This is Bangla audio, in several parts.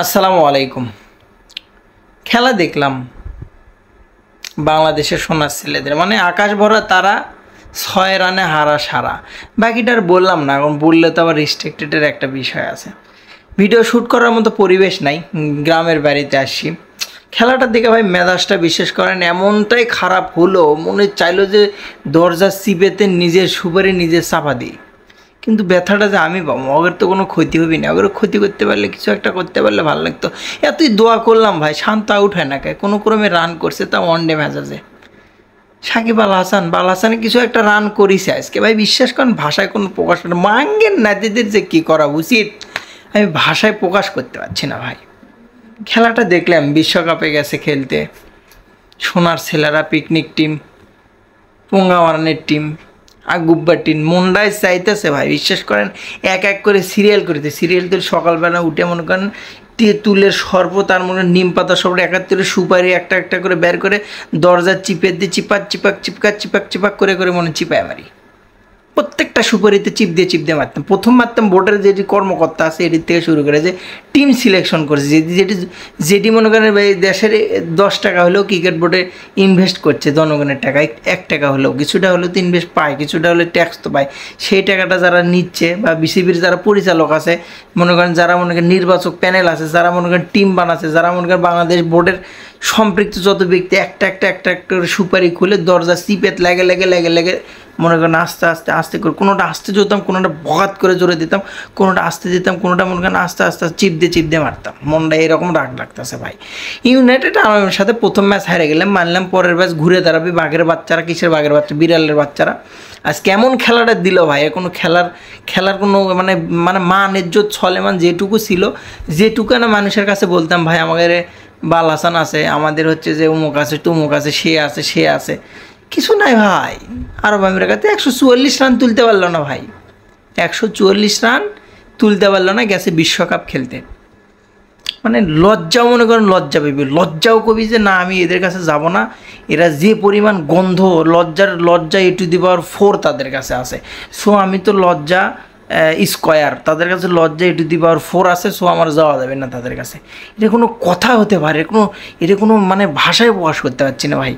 আসসালামু আলাইকুম। খেলা দেখলাম বাংলাদেশের সোনার ছেলেদের, মানে আকাশ ভরা তারা, 6 রানে হারা সারা। বাকিটা আর বললাম না, এখন বললে তো আবার রেস্ট্রিক্টেডের একটা বিষয় আছে। ভিডিও শ্যুট করার মতো পরিবেশ নাই, গ্রামের বাড়িতে আসছি। খেলাটা দেখে ভাই মেজাজটা বিশেষ করেন এমনটাই খারাপ হলো, মনে চাইলো যে দরজার চিপেতে নিজের সুপারি নিজের চাপা দিই। কিন্তু ব্যথাটা যে আমি পাবো, ওদের তো কোনো ক্ষতি হবে না। ওদের ক্ষতি করতে পারলে, কিছু একটা করতে পারলে ভালো লাগতো। এতই দোয়া করলাম ভাই, শান্ত আউট হয় না, কোনো ক্রমে রান করছে, তা ওয়ানডে ম্যাচ আছে। সাকিব আল হাসানে কিছু একটা রান করিছে আজকে ভাই, বিশ্বাস করেন ভাষায় কোনো প্রকাশ করে মাঙ্গের নাতিদের যে কী করা উচিত আমি ভাষায় প্রকাশ করতে পারছি না ভাই। খেলাটা দেখলাম, বিশ্বকাপে গেছে খেলতে সোনার ছেলেরা, পিকনিক টিম, পোঙ্গামারানের টিম, আগুব্বার টিম, মন্ডায় চাইতেছে ভাই, বিশ্বাস করেন এক এক করে সিরিয়াল করেছে। সিরিয়াল তুলে সকালবেলা উঠে মনে করেন তেঁতুলের শরবত আর মনে নিম পাতা সব একাত্তরে সুপারি একটা একটা করে বের করে দরজার চিপে দিয়ে চিপাক করে করে মনে চিপায় মারি। প্রত্যেকটা সুপারিতে চিপ দিয়ে মারতাম। প্রথম মারতাম বোর্ডের যেটি কর্মকর্তা আছে এটির থেকে শুরু করে, যে টিম সিলেকশন করেছে, যেটি মনে করেন দেশের 10 টাকা হলেও ক্রিকেট বোর্ডে ইনভেস্ট করছে জনগণের টাকা, 1 টাকা হলেও কিছুটা হলেও তো ইনভেস্ট পায়, কিছুটা হলে ট্যাক্স তো পায়। সেই টাকাটা যারা নিচ্ছে, বা বিসিবির যারা পরিচালক আছে মনে করেন, যারা মনে করেন নির্বাচক প্যানেল আছে, যারা মনে করেন টিম বানাচ্ছে, যারা মনে করেন বাংলাদেশ বোর্ডের সম্পৃক্ত যত ব্যক্তি একটা করে সুপারি খুলে দরজা চিপেত লাগে মনে করেন আস্তে করে, কোনোটা আস্তে জোরতাম, কোনোটা বগাত করে জোরে দিতাম, কোনোটা আস্তে দিতাম, কোনোটা মনে করেন আস্তে চিপ দিয়ে মারতাম। মনটা এরকম রাগ লাগতেছে ভাই। ইউনাইটেড আরবের সাথে প্রথম ম্যাচ হেরে গেলাম, মানলাম পরের ম্যাচ ঘুরে দাঁড়াবে। বাঘের বাচ্চারা, কিসের বাঘের বাচ্চা, বিড়ালের বাচ্চারা আজ কেমন খেলাটা দিল ভাই। কোনো খেলার কোনো মানে মান ইজ্জত ছলেমান যেটুকু ছিল, যেটুকু না মানুষের কাছে বলতাম ভাই আমাদের বাল হাসান আছে, আমাদের হচ্ছে যে অমুক আছে তমুক আছে, সে আছে, কিছু নাই ভাই। আরব আমিরাতে 144 রান তুলতে পারলো না ভাই, 144 রান তুলতে পারলো না, গেছে বিশ্বকাপ খেলতে। মানে লজ্জাও মনে করেন, লজ্জা পেবি, লজ্জাও কবি যে না আমি এদের কাছে যাব না। এরা যে পরিমাণ গন্ধ, লজ্জা A⁴ তাদের কাছে আছে। সো আমি তো লজ্জা স্কোয়ার, তাদের কাছে লজ্জা A⁴ আছে। সো আমার যাওয়া যাবে না তাদের কাছে। এটা কোনো কথা হতে পারে? এটা কোনো মানে ভাষায় প্রকাশ করতে পারছি না ভাই।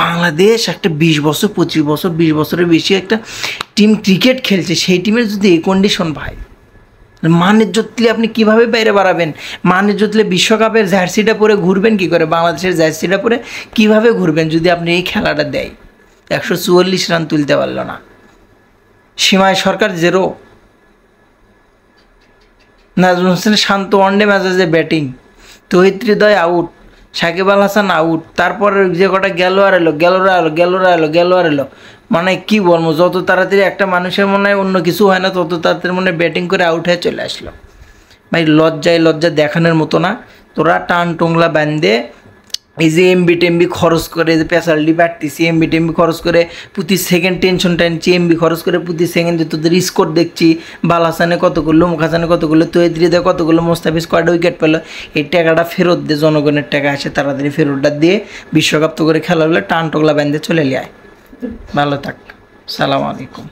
বাংলাদেশ একটা 20 বছর 25 বছর 20 বছরের বেশি একটা টিম ক্রিকেট খেলছে, সেই টিমের যদি এই কন্ডিশন ভাই, মানের জোতলে আপনি কীভাবে বাইরে বাড়াবেন? মানের জোতলে বিশ্বকাপের জার্সিটা পরে ঘুরবেন কী করে? বাংলাদেশের জার্সিটা পরে কীভাবে ঘুরবেন যদি আপনি এই খেলাটা দেয়? 144 রান তুলতে পারল না। সীমায় সরকার 0, নাজমুল হোসেন শান্ত ওয়ানডে ম্যাচে যে ব্যাটিং, তৌহিদ হৃদয় আউট, সাকিব আল হাসান আউট, তারপরে যে কটা গেল আর এলো, মানে কি বলবো, যত তাড়াতাড়ি একটা মানুষের মনে হয় অন্য কিছু হয় না, তত তাড়াতাড়ি মনে ব্যাটিং করে আউট হয়ে চলে আসলো ভাই। লজ্জা দেখানোর মতো না। তোরা টান টোংলা বান্ধে এই যে এমবি খরচ করে, যে পেশালটি বাড়তিছি, এমবি খরচ করে প্রতি সেকেন্ড টেনশন টানছি, এমবি খরচ করে প্রতি সেকেন্ডে তোদের স্কোর দেখছি। বাল হাসানে কত করলো, মুখ হাসানে কত করলো, তৌহিদ হৃদয় কত করলো, মোস্তাফিজ কয়টা উইকেট পেলো। এই টাকাটা ফেরত দে, জনগণের টাকা আসে, তাড়াতাড়ি ফেরতটা দিয়ে বিশ্বকাপ তো করে খেলা হলে টান টোগলা বান্ধে চলে লিয়ায়। ভালো থাক, সালাম আলাইকুম।